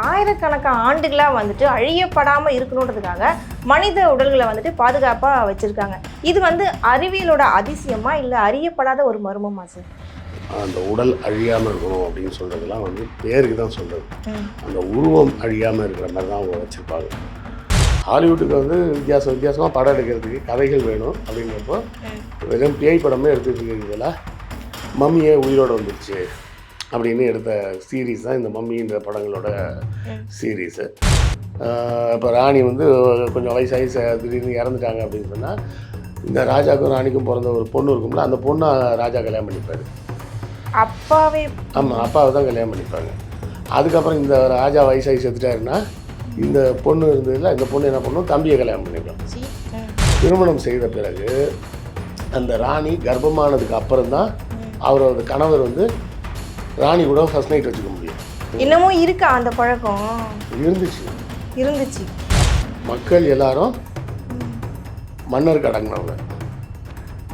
ஆயிரக்கணக்கான ஆண்டுகளாக வந்துட்டு அழியப்படாமல் இருக்கணுன்றதுக்காக மனித உடல்களை வந்துட்டு பாதுகாப்பாக வச்சுருக்காங்க. இது அறிவியலோட அதிசயமா இல்லை அறியப்படாத ஒரு மர்மமா சார்? அந்த உடல் அழியாமல் இருக்கணும் அப்படின்னு சொல்கிறதுலாம் பேருக்கு தான் சொல்கிறது. அந்த உருவம் அழியாமல் இருக்கிற மாதிரி தான் அவங்க வச்சுருப்பாங்க. ஹாலிவுட்டுக்கு வித்தியாசமாக படம் எடுக்கிறதுக்கு கதைகள் வேணும் அப்படிங்கிறப்போ வெறும் பேய் படமே எடுத்துகிட்டு இருக்கிறதுல மம்மியே உயிரோடு வந்துடுச்சு அப்படின்னு எடுத்த சீரீஸ் தான் இந்த மம்மின்ற படங்களோட சீரீஸு. இப்போ ராணி கொஞ்சம் வயசாகி திடீர்னு இறந்துட்டாங்க அப்படின்னு சொன்னால் இந்த ராஜாவுக்கும் ராணிக்கும் பிறந்த ஒரு பொண்ணு இருக்கும்ல, அந்த பொண்ணை ராஜா கல்யாணம் பண்ணிப்பார். அப்பாவே? ஆமாம், அப்பாவை தான் கல்யாணம் பண்ணிப்பாங்க. அதுக்கப்புறம் இந்த ராஜா வயசாகி செத்துட்டாருன்னா இந்த பொண்ணு இருந்ததில் இந்த பொண்ணு என்ன பண்ணும், தம்பியை கல்யாணம் பண்ணிப்பாங்க. திருமணம் செய்த பிறகு அந்த ராணி கர்ப்பமானதுக்கு அப்புறம் தான் அவரோட கணவர் ராணி கூட ஃபர்ஸ்ட் நைட் வச்சுக்க முடியும். இன்னமும் இருக்கா அந்த பழக்கம்? இருந்துச்சு. மக்கள் எல்லாரும் மன்னருக்கு அடங்கினவங்க.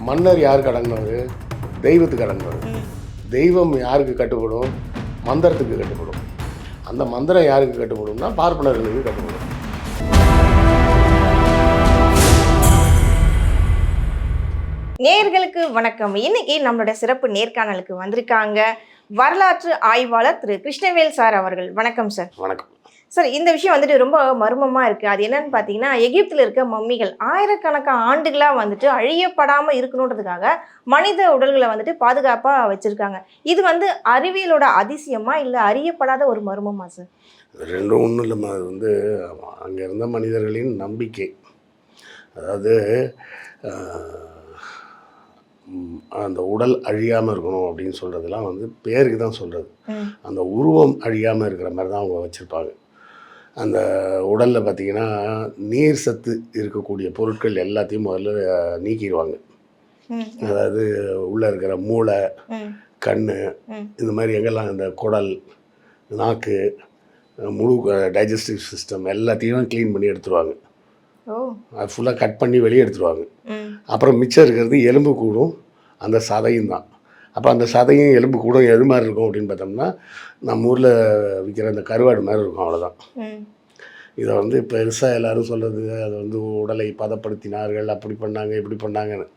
மன்னர் யாருக்கு அடங்கினவர்? தெய்வத்துக்கு அடங்கினவர். தெய்வம் யாருக்கு கட்டுப்படும்? மந்திரத்துக்கு கட்டுப்படும். அந்த மந்திரம் யாருக்கு கட்டுப்படும்னா பார்ப்பனர்களுக்கு கட்டுப்படும். நேயர்களுக்கு வணக்கம். இன்னைக்கு நம்மளோட சிறப்பு நேர்காணலுக்கு வந்திருக்காங்க வரலாற்று ஆய்வாளர் திரு கிருஷ்ணவேல் சார் அவர்கள். வணக்கம் சார். வணக்கம் சார். இந்த விஷயம் ரொம்ப மர்மமாக இருக்குது. அது என்னன்னு பார்த்தீங்கன்னா, எகிப்தில் இருக்க மம்மிகள் ஆயிரக்கணக்கான ஆண்டுகளாக அழியப்படாமல் இருக்கணுன்றதுக்காக மனித உடல்களை பாதுகாப்பாக வச்சுருக்காங்க. இது அறிவியலோட அதிசயமா இல்லை அறியப்படாத ஒரு மர்மமா சார்? ரெண்டும் ஒன்றும் இல்லைம்மா. அது அங்கே இருந்த மனிதர்களின் நம்பிக்கை. அதாவது அந்த உடல் அழியாமல் இருக்கணும் அப்படின்னு சொல்கிறதுலாம் பேருக்கு தான் சொல்கிறது. அந்த உருவம் அழியாமல் இருக்கிற மாதிரி தான் அவங்க வச்சுருப்பாங்க. அந்த உடலில் பார்த்திங்கன்னா நீர் சத்து இருக்கக்கூடிய பொருட்கள் எல்லாத்தையும் முதல்ல நீக்கிடுவாங்க. அதாவது உள்ளே இருக்கிற மூளை, கண், இந்த மாதிரி எங்கெல்லாம் இந்த குடல், நாக்கு, முழு டைஜஸ்டிவ் சிஸ்டம் எல்லாத்தையும் க்ளீன் பண்ணி எடுத்துருவாங்க. அது ஃபுல்லாக கட் பண்ணி வெளியே எடுத்துருவாங்க. அப்புறம் மிச்சம் இருக்கிறது எலும்பு கூடும், அந்த சதையும் தான். அப்போ அந்த சதையும் எலும்பு கூடும் எது மாதிரி இருக்கும் அப்படின்னு பார்த்தோம்னா நம்ம ஊரில் விற்கிற அந்த கருவாடு மாதிரி இருக்கும், அவ்வளோதான். இதை பெருசாக எல்லோரும் சொல்கிறது அது உடலை பதப்படுத்தினார்கள், அப்படி பண்ணாங்க இப்படி பண்ணாங்கன்னு.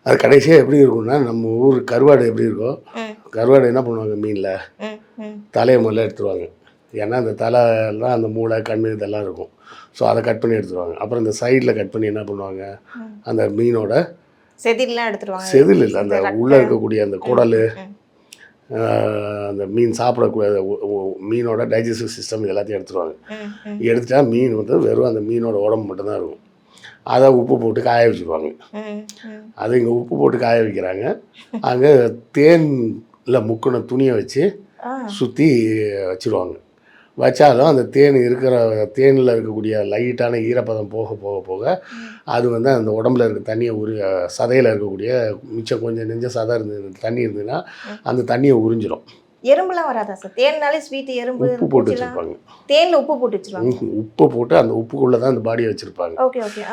அது கடைசியாக எப்படி இருக்கும்னா நம்ம ஊர் கருவாடு எப்படி இருக்கும், கருவாடு என்ன பண்ணுவாங்க, மீனில் தலையை முதல்ல எடுத்துருவாங்க. ஏன்னா அந்த தலைலாம் அந்த மூளை, கண் இதெல்லாம் இருக்கும். ஸோ அதை கட் பண்ணி எடுத்துருவாங்க. அப்புறம் இந்த சைடில் கட் பண்ணி என்ன பண்ணுவாங்க, அந்த மீனோட செதில்லாம் எடுத்துருவாங்க. செதில் இல்லை, அந்த உள்ளே இருக்கக்கூடிய அந்த குடல், அந்த மீன் சாப்பிடக்கூடிய மீனோட டைஜஸ்டிவ் சிஸ்டம் இது எல்லாத்தையும் எடுத்துருவாங்க. எடுத்துட்டா மீன் வெறும் அந்த மீனோட உடம்பு மட்டும்தான் இருக்கும். அதை உப்பு போட்டு காய வச்சுருவாங்க. அது இங்கே உப்பு போட்டு காய வைக்கிறாங்க. அங்கே தேனில் முக்கின துணியை வச்சு சுற்றி வச்சுருவாங்க. வச்சாலும் அந்த தேனில் இருக்கக்கூடிய லைட்டான ஈரப்பதம் போக போக போக அது அந்த உடம்புல இருக்க தண்ணியை சதையில் இருக்கக்கூடிய மிச்சம் கொஞ்சம் நெஞ்ச சதை தண்ணி இருந்ததுன்னா அந்த தண்ணியை உறிஞ்சிடும். எறும்புலாம் வராதா சார்? தேன்னாலே ஸ்வீட், எறும்பு உப்பு போட்டு வச்சுருப்பாங்க. தேனில் உப்பு போட்டு வச்சுருவாங்க. உப்பு போட்டு அந்த உப்புக்குள்ளே தான் அந்த பாடியை வச்சுருப்பாங்க. Okay okay.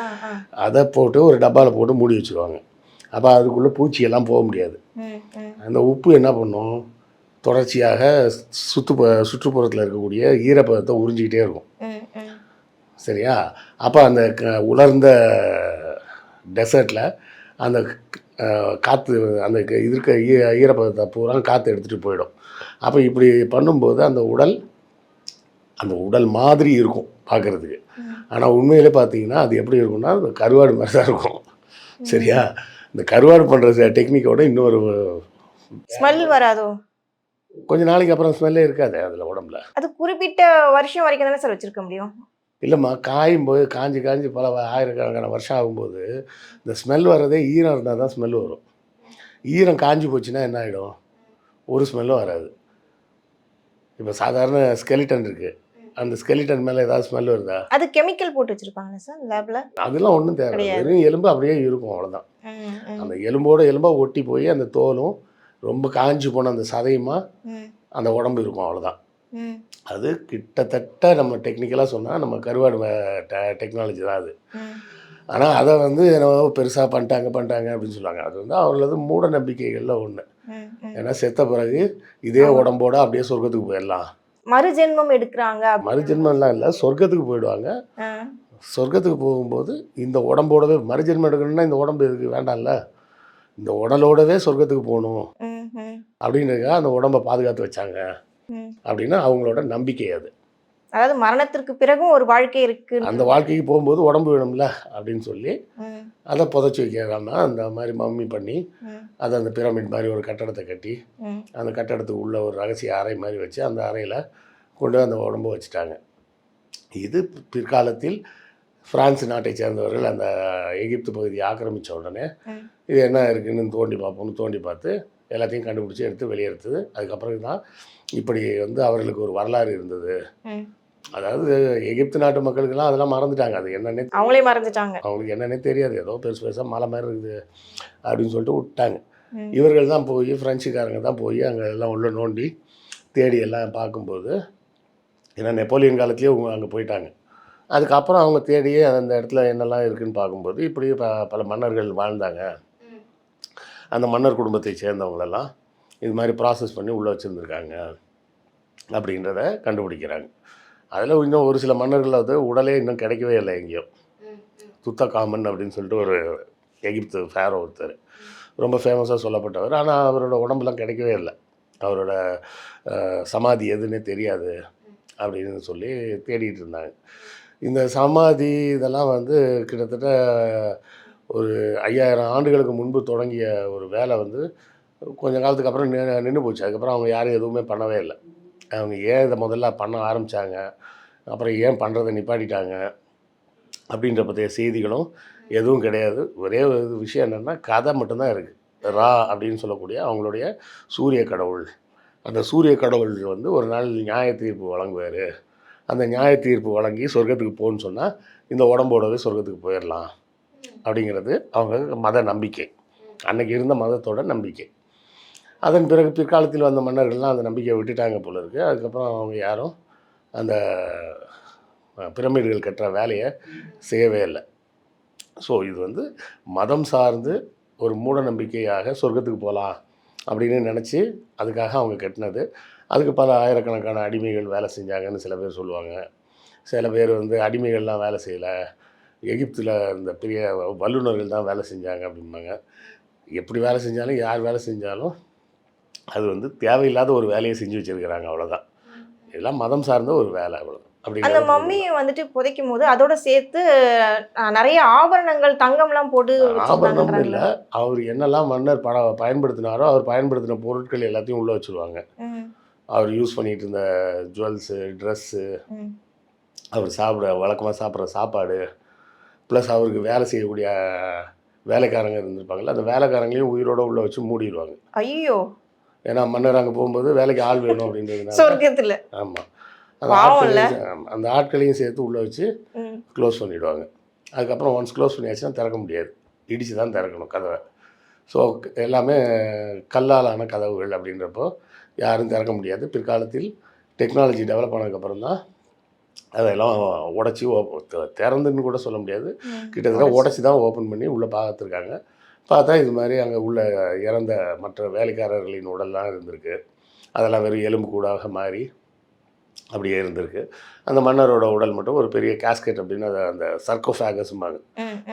அதை போட்டு ஒரு டப்பாவில் போட்டு மூடி வச்சுருவாங்க. அப்போ அதுக்குள்ளே பூச்சியெல்லாம் போக முடியாது. அந்த உப்பு என்ன பண்ணும், தொடர்ச்சியாக சுற்றுப்புறத்தில் இருக்கக்கூடிய ஈரப்பதத்தை உறிஞ்சிக்கிட்டே இருக்கும். சரியா? அப்போ அந்த உலர்ந்த டெசர்ட்டில் அந்த காற்று அந்த இருக்க ஈரப்பதத்தை பூரா காற்று எடுத்துகிட்டு போயிடும். அப்போ இப்படி பண்ணும்போது அந்த உடல் மாதிரி இருக்கும் பார்க்குறதுக்கு. ஆனால் உண்மையிலே பார்த்தீங்கன்னா அது எப்படி இருக்கும்னா அந்த கருவாடு மாதிரி தான் இருக்கும். சரியா? இந்த கருவாடு பண்ணுற டெக்னிக்கோட இன்னொரு ஸ்மெல் வராதோ? கொஞ்ச நாளைக்கு அப்புறம் ஸ்மெல்லே இருக்காது அதில் உடம்புல. அது குறிப்பிட்ட வருஷம் வரைக்கும் தானே சார் வச்சுருக்க முடியும்? இல்லைம்மா, காயும்போது காஞ்சி பல ஆயிரக்கணக்கான வருஷம் ஆகும்போது இந்த ஸ்மெல் வர்றதே ஈரம் இருந்தால் தான் ஸ்மெல் வரும். ஈரம் காஞ்சி போச்சுன்னா என்ன ஆகிடும், ஒரு ஸ்மெல்லும் வராது. இப்போ சாதாரண ஸ்கெலிட்டன் இருக்குது, அந்த ஸ்கெலிட்டன் மேலே ஏதாவது ஸ்மெல் வருதா? அது கெமிக்கல் போட்டு வச்சுருப்பாங்களா சார் லேபில்? அதெல்லாம் ஒன்றும் தேவை, வெறும் எலும்பு அப்படியே இருக்கும், அவ்வளோதான். அந்த எலும்பாக ஒட்டி போய் அந்த தோலும் ரொம்ப காஞ்சி போன அந்த சதையுமா அந்த உடம்பு இருக்கும், அவ்வளோதான். அது கிட்டத்தட்ட நம்ம டெக்னிக்கலாக சொன்னால் நம்ம கருவாடு டெக்னாலஜி தான் அது. ஆனால் அதை என்னவோ பெருசாக பண்ணிட்டாங்க அப்படின்னு சொல்லுவாங்க. அது அவர்களது மூட நம்பிக்கைகளில் ஒன்று. ஏன்னா செத்த பிறகு இதே உடம்போட அப்படியே சொர்க்கத்துக்கு போயிடலாம் மறுஜென்மம் எடுக்கிறாங்க. மறுஜென்மம்லாம் இல்லை, சொர்க்கத்துக்கு போயிடுவாங்க. ஆ. சொர்க்கத்துக்கு போகும்போது இந்த உடம்போடவே மறுஜென்மம் எடுக்கணும்னா இந்த உடம்பு இதுக்கு வேண்டாம்ல, இந்த உடலோடவே சொர்க்கத்துக்கு போகணும் ம், ம், அப்படின்றதுக்காக அந்த உடம்பை பாதுகாத்து வச்சாங்க ம். அப்படின்னு அவங்களோட நம்பிக்கை அது. அதாவது மரணத்திற்கு பிறகும் ஒரு வாழ்க்கை இருக்கு. அந்த வாழ்க்கைக்கு போகும்போது உடம்பு வேணும்ல அப்படின்னு சொல்லி ம், அதை புதைச்சி வைக்கிறாங்க. அந்த மாதிரி மம்மி பண்ணி ம், அதை அந்த பிரமிட் மாதிரி ஒரு கட்டடத்தை கட்டி ம். அந்த கட்டடத்துக்கு உள்ள ஒரு ரகசிய அறை மாதிரி வச்சு அந்த அறையில் கொண்டு அந்த உடம்பு வச்சுட்டாங்க. இது பிற்காலத்தில் பிரான்ஸ் நாட்டை சேர்ந்தவர்கள் அந்த எகிப்து பகுதியை ஆக்கிரமித்த உடனே ம். இது என்ன இருக்குன்னு தோண்டி பார்ப்போம்னு தோண்டி பார்த்து எல்லாத்தையும் கண்டுபிடிச்சி எடுத்து வெளியெடுத்தது. அதுக்கப்புறம் தான் இப்படி வந்து அவர்களுக்கு ஒரு வரலாறு இருந்தது. ம். அதாவது எகிப்து நாட்டு மக்களுக்கெல்லாம் அதெல்லாம் மறந்துட்டாங்க. அது என்னன்னே அவங்களே மறந்துட்டாங்க. அவங்களுக்கு என்னன்னே தெரியாது. ஏதோ பெருசு பெருசாக மலை மாதிரி இருக்குது அப்படின்னு சொல்லிட்டு விட்டாங்க. ம். இவர்கள் தான் போய் ஃப்ரெஞ்சுக்காரங்க தான் போய் அங்கே எல்லாம் உள்ள நோண்டி தேடி எல்லாம் பார்க்கும்போது, ஏன்னா நெப்போலியன் காலத்துலேயே அவங்க அங்கே போயிட்டாங்க. அதுக்கப்புறம் அவங்க தேடியே அந்த இடத்துல என்னெல்லாம் இருக்குதுன்னு பார்க்கும்போது இப்படி பல மன்னர்கள் வாழ்ந்தாங்க. அந்த மன்னர் குடும்பத்தை சேர்ந்தவங்களெல்லாம் இது மாதிரி ப்ராசஸ் பண்ணி உள்ளே வச்சுருந்துருக்காங்க அப்படின்றத கண்டுபிடிக்கிறாங்க. அதில் இன்னும் ஒரு சில மன்னர்கள் வந்து உடலே இன்னும் கிடைக்கவே இல்லை எங்கேயும். துத்தகாமன் அப்படின்னு சொல்லிட்டு ஒரு எகிப்து ஃபேரோ ஒருத்தர், ரொம்ப ஃபேமஸாக சொல்லப்பட்டவர். ஆனால் அவரோட உடம்புலாம் கிடைக்கவே இல்லை. அவரோட சமாதி எதுன்னே தெரியாது அப்படின்னு சொல்லி தேடிட்டு இருந்தாங்க. இந்த சமாதி இதெல்லாம் வந்து கிட்டத்தட்ட ஒரு 5000 ஆண்டுகளுக்கு முன்பு தொடங்கிய ஒரு வேலை வந்து கொஞ்சம் காலத்துக்கு அப்புறம் நின்று போச்சு. அதுக்கப்புறம் அவங்க யாரும் எதுவுமே பண்ணவே இல்லை. அவங்க ஏன் இதை முதல்ல பண்ண ஆரம்பித்தாங்க, அப்புறம் ஏன் பண்ணுறதை நிப்பாட்டிட்டாங்க அப்படின்ற பற்றிய செய்திகளும் எதுவும் கிடையாது. ஒரே ஒரு விஷயம் என்னென்னா கதை மட்டும்தான் இருக்குது. ரா அப்படின்னு சொல்லக்கூடிய அவங்களுடைய சூரிய கடவுள், அந்த சூரிய கடவுள் வந்து ஒரு நாள் நியாய தீர்ப்பு வழங்குவார். அந்த நியாய தீர்ப்பு வழங்கி சொர்க்கத்துக்கு போகணுன்னு சொன்னால் இந்த உடம்போடவே சொர்க்கத்துக்கு போயிடலாம் அப்படிங்கிறது அவங்க மத நம்பிக்கை. அன்றைக்கி இருந்த மதத்தோட நம்பிக்கை. அதன் பிறகு பிற்காலத்தில் வந்த மன்னர்கள்லாம் அந்த நம்பிக்கையை விட்டுட்டாங்க போல இருக்குது. அதுக்கப்புறம் அவங்க யாரும் அந்த பிரமிடுகள் கட்டுற வேலையை செய்யவே இல்லை. ஸோ இது வந்து மதம் சார்ந்து ஒரு மூட நம்பிக்கையாக சொர்க்கத்துக்கு போகலாம் அப்படின்னு நினச்சி அதுக்காக அவங்க கட்டினது. அதுக்கு பல ஆயிரக்கணக்கான அடிமைகள் வேலை செஞ்சாங்கன்னு சில பேர் சொல்லுவாங்க. சில பேர் வந்து அடிமைகள்லாம் வேலை செய்யலை, எகிப்தில் இந்த பெரிய வல்லுநர்கள் தான் வேலை செஞ்சாங்க அப்படிம்பாங்க. எப்படி வேலை செஞ்சாலும் யார் வேலை செஞ்சாலும் அது வந்து தேவையில்லாத ஒரு வேலையை செஞ்சு வச்சுருக்கிறாங்க, அவ்வளோதான். இதெல்லாம் மதம் சார்ந்த ஒரு வேலை, அவ்வளோதான். அந்த மம்மியை வந்துட்டு புதைக்கும் போது அதோட சேர்த்து நிறைய ஆபரணங்கள், தங்கம்லாம் போட்டு ஆபரணம் இல்லை, அவர் என்னெல்லாம் மன்னர் பயன்படுத்தினாரோ அவர் பயன்படுத்தின பொருட்கள் எல்லாத்தையும் உள்ளே வச்சுருவாங்க. அவர் யூஸ் பண்ணிகிட்டு இருந்த ஜுவல்ஸு, ட்ரெஸ்ஸு, அவர் வழக்கமாக சாப்பிட்ற சாப்பாடு, ப்ளஸ் அவருக்கு வேலை செய்யக்கூடிய வேலைக்காரங்க இருந்திருப்பாங்கள்ல, அந்த வேலைக்காரங்களையும் உயிரோடு உள்ளே வச்சு மூடிடுவாங்க. ஐயோ! ஏன்னா மன்னர் அங்கே போகும்போது வேலைக்கு ஆள் வேணும் அப்படின்றதுனால. சொர்க்கத்தில். ஆமாம், அந்த ஆட்களையும் சேர்த்து உள்ளே வச்சு க்ளோஸ் பண்ணிவிடுவாங்க. அதுக்கப்புறம் ஒன்ஸ் க்ளோஸ் பண்ணியாச்சுன்னா திறக்க முடியாது, இடித்து தான் திறக்கணும் கதவை. ஸோ எல்லாமே கல்லாலான கதவுகள் அப்படின்றப்போ யாரும் திறக்க முடியாது. பிற்காலத்தில் டெக்னாலஜி டெவலப் ஆனதுக்கப்புறம் தான் அதெல்லாம் உடச்சி திறந்துன்னு கூட சொல்ல முடியாது, கிட்டத்தட்ட உடச்சி தான் ஓப்பன் பண்ணி உள்ளே பார்த்துருக்காங்க. பார்த்தா இது மாதிரி அங்கே உள்ள இறந்த மற்ற வேலைக்காரர்களின் உடல்லாம் இருந்திருக்கு. அதெல்லாம் வெறும் எலும்பு கூடாக மாறி அப்படியே இருந்திருக்கு. அந்த மன்னரோட உடல் மட்டும் ஒரு பெரிய கேஸ்கெட் அப்படின்னு அந்த சர்க்கோஃபேகஸ்ம்பாங்க.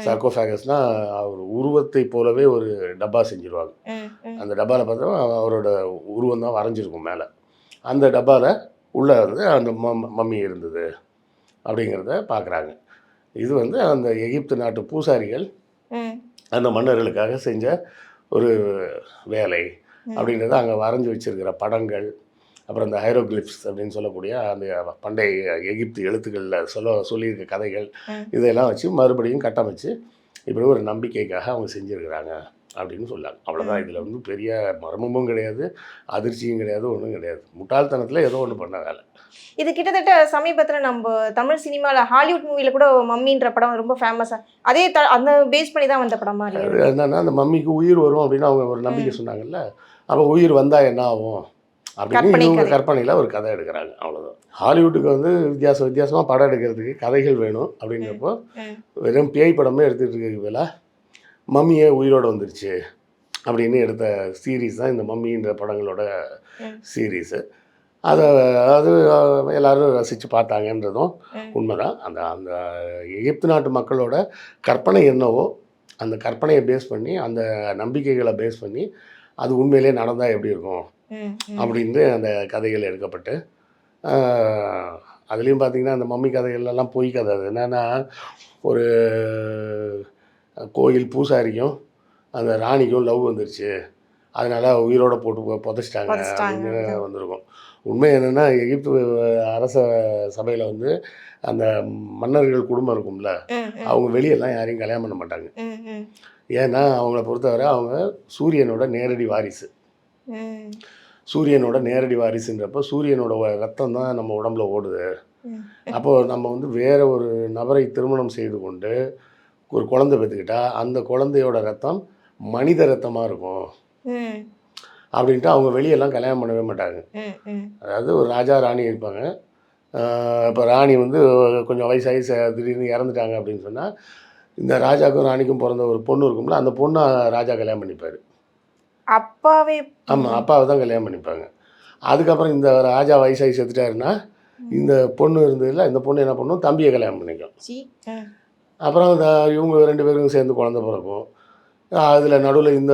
சர்க்கோஃபேகஸ்னால் அவர் உருவத்தை போலவே ஒரு டப்பா செஞ்சுருவாங்க. அந்த டப்பாவில் பார்த்தா அவரோட உருவம் தான் வரைஞ்சிருக்கும் மேலே. அந்த டப்பாவில் உள்ளே வந்து அந்த மம்மி இருந்தது அப்படிங்கிறத பார்க்குறாங்க. இது வந்து அந்த எகிப்து நாட்டு பூசாரிகள் அந்த மன்னர்களுக்காக செஞ்ச ஒரு வேலை அப்படிங்கிறது. அங்கே வரைஞ்சி வச்சுருக்கிற படங்கள், அப்புறம் இந்த ஹைரோகிளிப்ஸ் அப்படின்னு சொல்லக்கூடிய அந்த பண்டைய எகிப்து எழுத்துக்களில் சொல்லியிருக்க கதைகள், இதெல்லாம் வச்சு மறுபடியும் கட்டமைச்சு இப்படி ஒரு நம்பிக்கைக்காக அவங்க செஞ்சுருக்கிறாங்க அப்படின்னு சொல்லாங்க. அவ்வளோதான். இதில் வந்து பெரிய மர்மமும் கிடையாது, அதிர்ச்சியும் கிடையாது, ஒன்றும் கிடையாது. முட்டாள்தனத்தில் ஏதோ ஒன்று பண்ண வேலை. இது கிட்டத்தட்ட சமீபத்தில் நம்ம தமிழ் சினிமாவில் ஹாலிவுட் மூவியில் கூட மம்மின்ற படம் ரொம்ப ஃபேமஸாக அதே அந்த பேஸ் பண்ணி தான் வந்த படமா இருக்கு. என்னன்னா அந்த மம்மிக்கு உயிர் வரும் அப்படின்னு அவங்க ஒரு நம்பிக்கை சொன்னாங்கல்ல, அப்போ உயிர் வந்தால் என்ன ஆகும் அப்படின்னு இவங்க கற்பனையில் ஒரு கதை எடுக்கிறாங்க, அவ்வளோதான். ஹாலிவுட்டுக்கு வந்து வித்தியாசமாக படம் எடுக்கிறதுக்கு கதைகள் வேணும் அப்படிங்கிறப்போ வெறும் பேய் படமே எடுத்துகிட்டு இருக்க வேலை மம்மியே உயிரோடு வந்துருச்சு அப்படின்னு எடுத்த சீரீஸ் தான் இந்த மம்மின்ற படங்களோட சீரீஸு. அதை அதாவது எல்லாரும் ரசித்து பார்த்தாங்கன்றதும் ம். உண்மைதான். அந்த அந்த எகிப்து நாட்டு மக்களோட கற்பனை என்னவோ அந்த கற்பனையை பேஸ் பண்ணி அந்த நம்பிக்கைகளை பேஸ் பண்ணி அது உண்மையிலே நடந்தால் எப்படி இருக்கும் ம். ம். அப்படின்னு அந்த கதைகள் எடுக்கப்பட்டு அதுலேயும் பார்த்தீங்கன்னா அந்த மம்மி கதைகள்லாம் பொய் கதை. அது என்னென்னா ஒரு கோயில் பூசாரிக்கும் அந்த ராணிக்கும் லவ் வந்துருச்சு, அதனால உயிரோட போட்டு புதைச்சிட்டாங்க புதைச்சிட்டாங்க. அப்படின்னு வந்திருக்கும். உண்மை என்னென்னா எகிப்து அரச சபையில் வந்து அந்த மன்னர்கள் குடும்பம் இருக்கும்ல, ம். ம். அவங்க வெளியெல்லாம் யாரையும் கல்யாணம் பண்ண மாட்டாங்க. ம். ம். ஏன்னா அவங்கள பொறுத்தவரை அவங்க சூரியனோட நேரடி வாரிசு. ம். சூரியனோட நேரடி வாரிசுன்றப்போ சூரியனோட ரத்தம் தான் நம்ம உடம்புல ஓடுது. ம். அப்போது நம்ம வந்து வேறு ஒரு நபரை திருமணம் செய்து கொண்டு ஒரு குழந்தை பெற்றுக்கிட்டா அந்த குழந்தையோட ரத்தம் மனித ரத்தமாக இருக்கும் ம். அப்படின்ட்டு அவங்க வெளியெல்லாம் கல்யாணம் பண்ணவே மாட்டாங்க. ம். ம். அதாவது ஒரு ராஜா ராணி இருப்பாங்க. இப்போ ராணி வந்து கொஞ்சம் வயசாகி திடீர்னு இறந்துட்டாங்க அப்படின்னு சொன்னால் இந்த ராஜாவுக்கும் ராணிக்கும் பிறந்த ஒரு பொண்ணு இருக்கும்ல, அந்த பொண்ணை ராஜா கல்யாணம் பண்ணிப்பார். அப்பாவே. ஆமாம், அப்பாவை தான் கல்யாணம் பண்ணிப்பாங்க. அதுக்கப்புறம் இந்த ராஜா வயசாகி செத்துட்டாருன்னா இந்த பொண்ணு இருந்ததில்ல, இந்த பொண்ணு என்ன பண்ணும், தம்பியை கல்யாணம் பண்ணிக்கும். சி. ம். அப்புறம் இவங்க 2 பேருக்கும் சேர்ந்து குழந்தை பிறக்கும். அதில் நடுவில் இந்த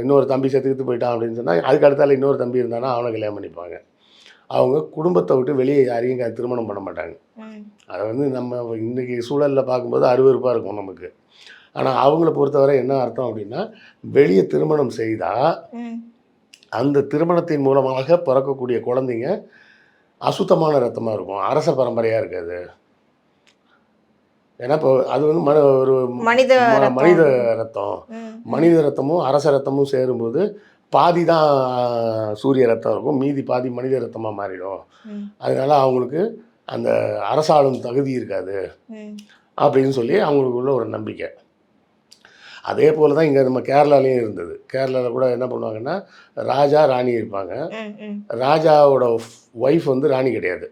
இன்னொரு தம்பி செத்துக்கிட்டு போயிட்டான் அப்படின்னு சொன்னால் அதுக்கு அடுத்தால இன்னொரு தம்பி இருந்தானா அவனை கல்யாணம் பண்ணிப்பாங்க. அவங்க குடும்பத்தை விட்டு வெளியே யாரையும் திருமணம் பண்ண மாட்டாங்க. ம். அதை வந்து நம்ம இன்றைக்கி சூழலில் பார்க்கும்போது அருவருப்பாக இருக்கும் நமக்கு. ஆனால் அவங்கள பொறுத்தவரை என்ன அர்த்தம் அப்படின்னா, வெளியே திருமணம் செய்தால் ம். அந்த திருமணத்தின் மூலமாக பிறக்கக்கூடிய குழந்தைங்க அசுத்தமான ரத்தமாக இருக்கும், அரச பரம்பரையாக இருக்காது. ஏன்னா இப்போ அது வந்து ஒரு மனித மனித ரத்தம். ரத்தம். ம். மனித ரத்தமும் அரச ரத்தமும் சேரும்போது பாதி தான் சூரிய ரத்தம் இருக்கும், மீதி பாதி மனித ரத்தமாக மாறிடும். ம். அதனால அவங்களுக்கு அந்த அரசாளும் தகுதி இருக்காது ம். அப்படின்னு சொல்லி அவங்களுக்குள்ள ஒரு நம்பிக்கை. அதே போல் தான் இங்கே நம்ம கேரளாலேயும் இருந்தது. கேரளாவில் கூட என்ன பண்ணுவாங்கன்னா, ராஜா ராணி இருப்பாங்க. ம். ம். ராஜாவோட ஒய்ஃப் வந்து ராணி கிடையாது.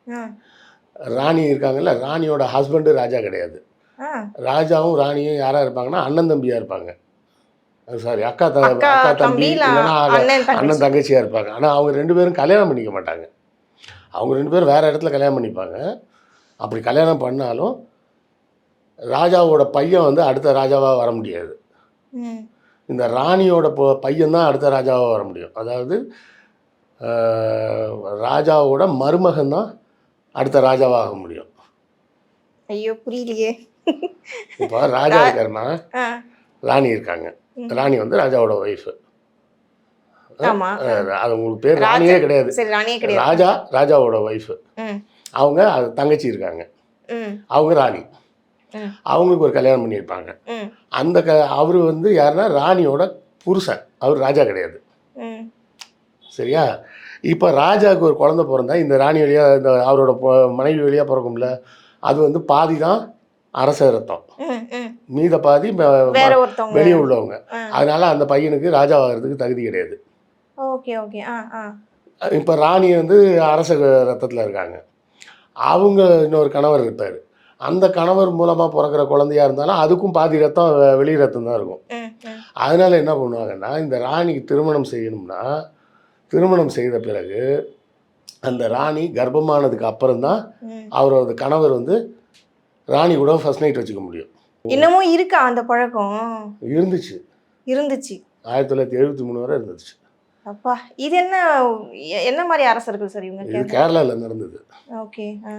ஆ. ராணி இருக்காங்கல்ல, ராணியோட ஹஸ்பண்டு ராஜா கிடையாது. ஆ. ராஜாவும் ராணியும் யாராக இருப்பாங்கன்னா அண்ணன் தம்பியாக இருப்பாங்க. சாரி, அக்கா அக்கா தம்பி தம்பி இல்ல இல்லைன்னா அண்ணன் அண்ணன் தங்கச்சி. தங்கச்சியாக இருப்பாங்க. ஆனால் அவங்க 2 பேரும் கல்யாணம் பண்ணிக்க மாட்டாங்க. அவங்க 2 பேரும் வேறு இடத்துல கல்யாணம் பண்ணிப்பாங்க. அப்படி கல்யாணம் பண்ணாலும் ராஜாவோட பையன் வந்து அடுத்த ராஜாவாக வர முடியாது. ம். இந்த ராணியோட பையன் தான் அடுத்த ராஜாவாக வர முடியும். அதாவது ராஜாவோட மருமகன் தான் அடுத்த ராஜாவாக முடியும். ஐயோ புரியலையே. இப்போ ராஜா இருக்காருன்னா ஆ. ராணி இருக்காங்க. ராணி வந்து ராஜாவோட ஒய்ஃபு. ஆமா. அது உங்களுக்கு பேர் ராணியே கிடையாது. சரி, ராணியே கிடையாது. ராஜாவோட ஒய்ஃபு. ம். அவங்க அது தங்கச்சி இருக்காங்க, ம். அவங்க ராணி. ம். அவங்களுக்கு ஒரு கல்யாணம் பண்ணியிருப்பாங்க. ம். அந்த அவர் வந்து யாருன்னா ராணியோட புருஷன், அவர் ராஜா கிடையாது. ம். சரியா? இப்போ ராஜாவுக்கு ஒரு குழந்தை பிறந்தா இந்த ராணி வழியாக இந்த அவரோட மனைவி வழியாக பிறக்கும்ல, அது வந்து பாதி தான் அரச ரத்தம், ம். ம். மீத பாதி வேற ஒருத்தவங்க. வெளியே உள்ளவங்க. ஆ. அதனால அந்த பையனுக்கு ராஜாவாகிறதுக்கு தகுதி கிடையாது. Okay okay. ஆ. ஆ. இப்போ ராணி வந்து அரச ரத்தத்தில் இருக்காங்க. அவங்க இன்னொரு கணவர் இருப்பார். அந்த கணவர் மூலமாக பிறக்கிற குழந்தையா இருந்தாலும் அதுக்கும் பாதி ரத்தம் வெளி ரத்தம் தான் இருக்கும். ம். ம். அதனால் என்ன பண்ணுவாங்கன்னா, இந்த ராணிக்கு திருமணம் செய்யணும்னா, திருமணம் செய்த பிறகு அந்த ராணி கர்ப்பமானதுக்கு அப்புறம்தான் ம். அவரோட கணவர் வந்து ராணி கூட ஃபர்ஸ்ட் நைட் வச்சுக்க முடியும். இன்னமும் இருக்கா அந்த பழக்கம்? இருந்துச்சு. இருந்துச்சு. 1973 வரை இருந்துச்சு. அப்பா, இது என்ன மாதிரி அரசர்கள் சார் இவங்க? இது கேரளாவில் நடந்தது. ஓகே. ஆ.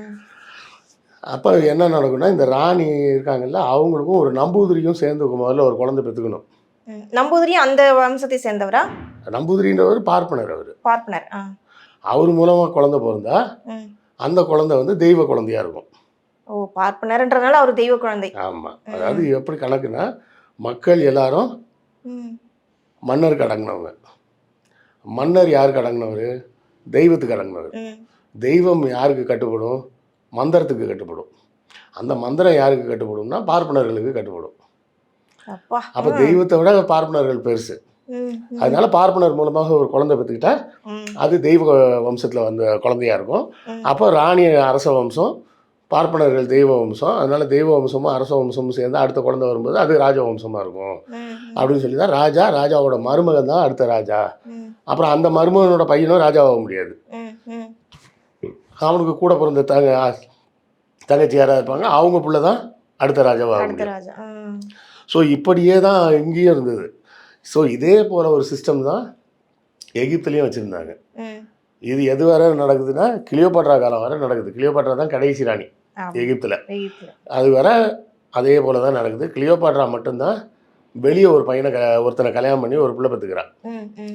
அப்போ என்ன நடக்கும்னா, இந்த ராணி இருக்காங்கல்ல, அவங்களுக்கும் ஒரு நம்பூதிரியும் சேர்ந்து முதல்ல ஒரு குழந்தை பெற்றுக்கணும். ம். நம்பூதிரி அந்த வம்சத்தை சேர்ந்தவரா? நம்பூதிரின்றவர் பார்ப்பனர். அவர் பார்ப்பனர். ஆ. அவர் மூலமாக குழந்தை பிறந்தா ம். அந்த குழந்தை வந்து தெய்வ குழந்தையாக இருக்கும். ஓ, பார்ப்பனர்ன்றனால அவர் தெய்வ குழந்தை. ஆமாம். அதாவது எப்படி கணக்குன்னா, மக்கள் எல்லாரும் ம். மன்னருக்கு அடங்கினவங்க. மன்னர் யாருக்கு அடங்கினவர்? தெய்வத்துக்கு அடங்கினவர். ம். தெய்வம் யாருக்கு கட்டுப்படும்? மந்திரத்துக்கு கட்டுப்படும். அந்த மந்திரம் யாருக்கு கட்டுப்படும்னா பார்ப்பனர்களுக்கு கட்டுப்படும். அப்பா. அப்போ தெய்வத்தை விட பார்ப்பனர்கள் பெருசு. ம். அதனால பார்ப்பனர் மூலமாக ஒரு குழந்தை பெற்றுக்கிட்டா ம். அது தெய்வ வம்சத்தில் வந்த குழந்தையா இருக்கும். ம். அப்போ ராணி அரச வம்சம், பார்ப்பனர்கள் தெய்வ வம்சம். அதனால தெய்வ வம்சமும் அரச வம்சமும் சேர்ந்து அடுத்த குழந்தை வரும்போது அது ராஜவம்சமாக இருக்கும் ம். அப்படின்னு சொல்லி தான் ராஜாவோட மருமகன் தான் அடுத்த ராஜா ம். அப்புறம் அந்த மருமகனோட பையனும் ராஜாவாக முடியாது. அவனுக்கு கூட பிறந்த தங்கச்சி யாராக இருப்பாங்க, அவங்க பிள்ளை தான் அடுத்த ராஜாவாக முடியும். ஸோ இப்படியே தான் இங்கேயும் இருந்தது. ஸோ இதே போல் ஒரு சிஸ்டம் தான் எகிப்துலேயும் வச்சுருந்தாங்க. இது எது வரை நடக்குதுன்னா கிளியோபாட்ரா காலம் வரை நடக்குது. கிளியோபாட்ரா தான் கடைசி ராணி எகிப்தில். அது வரை அதே போல் தான் நடக்குது. கிளியோபாட்ரா மட்டும்தான் வெளியே ஒரு பையனை ஒருத்தனை கல்யாணம் பண்ணி ஒரு பிள்ளை பெற்றுக்கிறான்.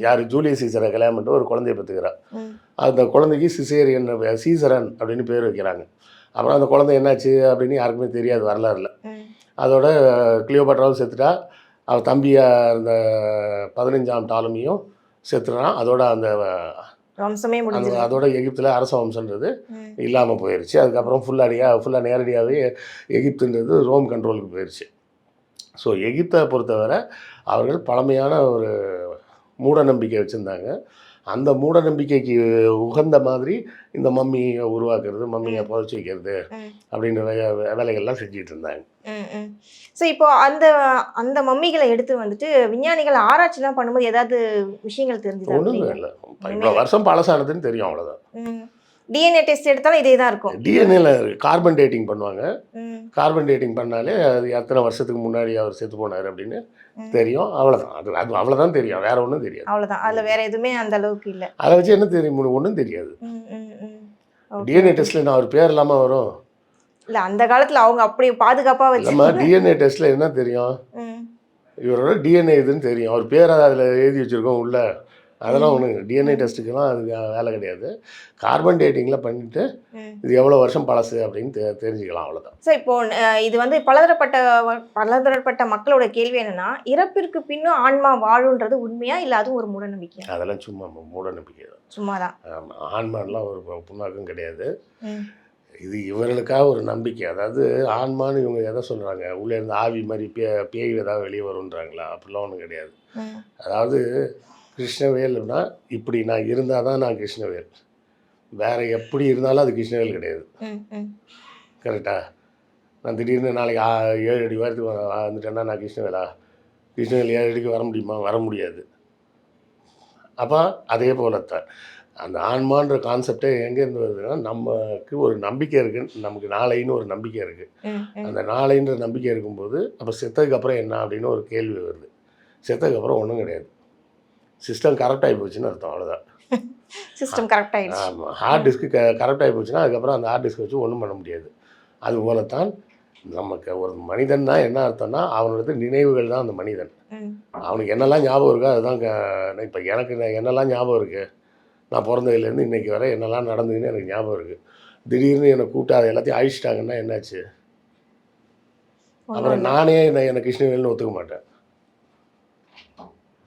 யார்? ஜூலியஸ் சீசரை கல்யாணம் பண்ணிட்டு ஒரு குழந்தைய பெற்றுக்கிறான். அந்த குழந்தைக்கு சீசரன் அப்படின்னு பேர் வைக்கிறாங்க. அப்புறம் அந்த குழந்தை என்னாச்சு அப்படின்னு யாருக்குமே தெரியாது வரலாறுல. அதோட கிளியோபாட்ராவும் செத்துட்டா, அவள் தம்பியாக இருந்த 15ஆம் டாலமியும் செத்துறான். அதோட அந்த அதோட எகிப்தில் அரச வம்சன்றது இல்லாமல் போயிடுச்சு. அதுக்கப்புறம் ஃபுல்லாக நேரடியாகவே எகிப்துன்றது ரோம் கண்ட்ரோலுக்கு போயிடுச்சு. ஸோ எகிப்தை பொறுத்தவரை அவர்கள் பழமையான ஒரு மூட நம்பிக்கை வச்சுருந்தாங்க. அந்த மூட நம்பிக்கைக்கு உகந்த மாதிரி இந்த மம்மியை உருவாக்குறது, மம்மியை புதைச்சி வைக்கிறது அப்படின்ற வேலைகள்லாம் செஞ்சுட்டு இருந்தாங்க. ஸோ இப்போ அந்த அந்த மம்மிகளை எடுத்து வந்துட்டு விஞ்ஞானிகள் ஆராய்ச்சிலாம் பண்ணும்போது ஏதாவது விஷயங்கள் தெரிஞ்சு ஒன்றும் இல்லை. இவ்வளோ வருஷம் பழசானதுன்னு தெரியும், அவ்வளோதான். டிஎன்ஏ டெஸ்ட் எடுத்தாலும் இதே தான் இருக்கும். டிஎன்ஏல கார்பன் டேட்டிங் பண்ணுவாங்க. கார்பன் டேட்டிங் பண்ணாலே அது எத்தனை வருஷத்துக்கு முன்னாடி அவர் செத்து போனார் அப்படின்னு தெரியும். அவ்வளோதான். அது அவ்வளோதான் தெரியும், வேற ஒன்றும் தெரியாது. அவ்வளோதான். அதில் வேற எதுவுமே அந்த அளவுக்கு இல்லை. அதை வச்சு என்ன தெரியும்? ஒன்றும் தெரியாது. டிஎன்ஏ டெஸ்ட்டில் நான் அவர் பேர் இல்லாமல் வரும். இல்லை, அந்த காலத்தில் அவங்க அப்படி பாதுகாப்பாக வச்சு நம்ம டிஎன்ஏ டெஸ்ட்டில் என்ன தெரியும்? இவரோட டிஎன்ஏ இதுன்னு தெரியும். அவர் பேரை அதில் எழுதி வச்சுருக்கோம் உள்ள. அதெல்லாம் ஒன்று டிஎன்ஏ டெஸ்ட்டுக்கெல்லாம் அதுக்கு வேலை கிடையாது. கார்பன் டேட்டிங்கில் பண்ணிவிட்டு இது எவ்வளோ வருஷம் பழசு அப்படின்னு தெரிஞ்சுக்கலாம், அவ்வளோதான். ஸோ இப்போது இது வந்து பலதரப்பட்ட மக்களோட கேள்வி என்னென்னா, இறப்பிற்கு பின்னும் ஆன்மா வாழுன்றது உண்மையா இல்லை அதுவும் ஒரு மூட நம்பிக்கை? அதெல்லாம் சும்மா மூட நம்பிக்கை தான். சும்மா தான். ஆன்மான்லாம் ஒரு புண்ணாக்கும் கிடையாது. இது இவர்களுக்காக ஒரு நம்பிக்கை. அதாவது ஆன்மான்னு இவங்க எதை சொல்கிறாங்க? உள்ளே இருந்து ஆவி மாதிரி பேய் ஏதாவது வெளியே வருன்றாங்களா? அப்படிலாம் ஒன்றும் கிடையாது. அதாவது கிருஷ்ணவேல்னா இப்படி நான் இருந்தால் தான் நான் கிருஷ்ணவேல், வேறு எப்படி இருந்தாலும் அது கிருஷ்ணவேல் கிடையாது. கரெக்டா? நான் திடீர்னு நாளைக்கு 7 அடி உயரத்துக்கு வந்துட்டேன்னா நான் கிருஷ்ணவேலா? கிருஷ்ணவேல் 7 அடிக்கு வர முடியுமா? வர முடியாது. அப்போ அதே போல தான் அந்த ஆன்மான்ற கான்செப்டே எங்கேருந்து வருதுன்னா, நமக்கு ஒரு நம்பிக்கை இருக்குது, நமக்கு நாளைன்னு ஒரு நம்பிக்கை இருக்குது. அந்த நாளைன்ற நம்பிக்கை இருக்கும்போது அப்போ செத்ததுக்கப்புறம் என்ன அப்படின்னு ஒரு கேள்வி வருது. செத்ததுக்கப்புறம் ஒன்றும் கிடையாது. சிஸ்டம் கரெக்ட் ஆகி போச்சுன்னு அர்த்தம், அவ்வளோதான். சிஸ்டம் கரெக்ட் ஆகிடுச்சு. ஆமாம், ஹார்ட் டிஸ்க்கு கரெக்ட் ஆகி போச்சுன்னா அதுக்கப்புறம் அந்த ஹார்ட் டிஸ்க் வச்சு ஒன்றும் பண்ண முடியாது. அதுபோலத்தான் நமக்கு ஒரு மனிதன் தான் என்ன அர்த்தம்னா அவனோட நினைவுகள் தான் அந்த மனிதன். அவனுக்கு என்னெல்லாம் ஞாபகம் இருக்கோ அதுதான். இப்போ எனக்கு என்னெல்லாம் ஞாபகம் இருக்குது, நான் பிறந்ததுலேருந்து இன்றைக்கி வரை என்னெல்லாம் நடந்ததுன்னு எனக்கு ஞாபகம் இருக்குது. திடீர்னு என்னை கூப்பிட்டு அதை எல்லாத்தையும் அழிச்சிட்டாங்கன்னா என்னாச்சு? அப்புறம் நானே என்னை கிருஷ்ணவேல்னு ஒத்துக்க மாட்டேன்.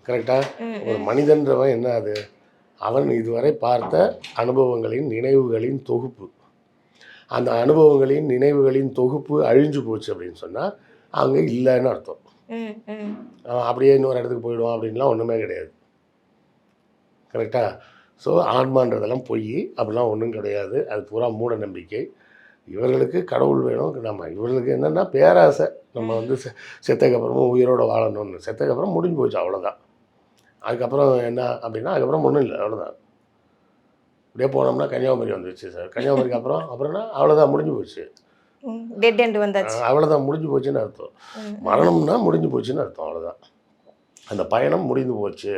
கரெக்டாக? ஒரு மனிதன்றவன் என்ன அது? அவன் இதுவரை பார்த்த அனுபவங்களின் நினைவுகளின் தொகுப்பு. அந்த அனுபவங்களின் நினைவுகளின் தொகுப்பு அழிஞ்சு போச்சு அப்படின்னு சொன்னால் அங்கே இல்லைன்னு அர்த்தம். அப்படியே இன்னொரு இடத்துக்கு போயிடுவான் அப்படின்லாம் ஒன்றுமே கிடையாது. கரெக்டாக? ஸோ ஆன்மான்றதெல்லாம் பொய், அப்படிலாம் ஒன்றும் கிடையாது. அது பூரா மூட நம்பிக்கை. இவர்களுக்கு கடவுள் வேணும். இவர்களுக்கு என்னென்னா பேராசை. நம்ம வந்து செத்ததுக்கப்புறமும் உயிரோடு வாழணும்னு. செத்ததுக்கப்புறம் முடிஞ்சு போச்சு, அவ்வளோதான். அதுக்கப்புறம் என்ன அப்படின்னா அதுக்கப்புறம் ஒன்றும் இல்லை, அவ்வளோதான். அப்படியே போனோம்னா கன்னியாகுமரி வந்துச்சு சார். கன்னியாகுமரிக்கு அப்புறம்னா அவ்வளோதான், முடிஞ்சு போச்சு. டெட் எண்ட் வந்தாச்சு, அவ்வளோதான், முடிஞ்சு போச்சுன்னு அர்த்தம். மரணம்னா முடிஞ்சு போச்சுன்னு அர்த்தம், அவ்வளோதான். அந்த பயணம் முடிந்து போச்சு,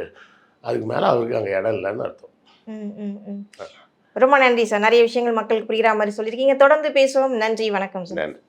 அதுக்கு மேலே அவருக்கு அங்கே இடம் இல்லைன்னு அர்த்தம். ரொம்ப நன்றி சார். நிறைய விஷயங்கள் மக்களுக்கு புரிகிற மாதிரி சொல்லியிருக்கீங்க. தொடர்ந்து பேசுவோம். நன்றி, வணக்கம் சார். நன்றி.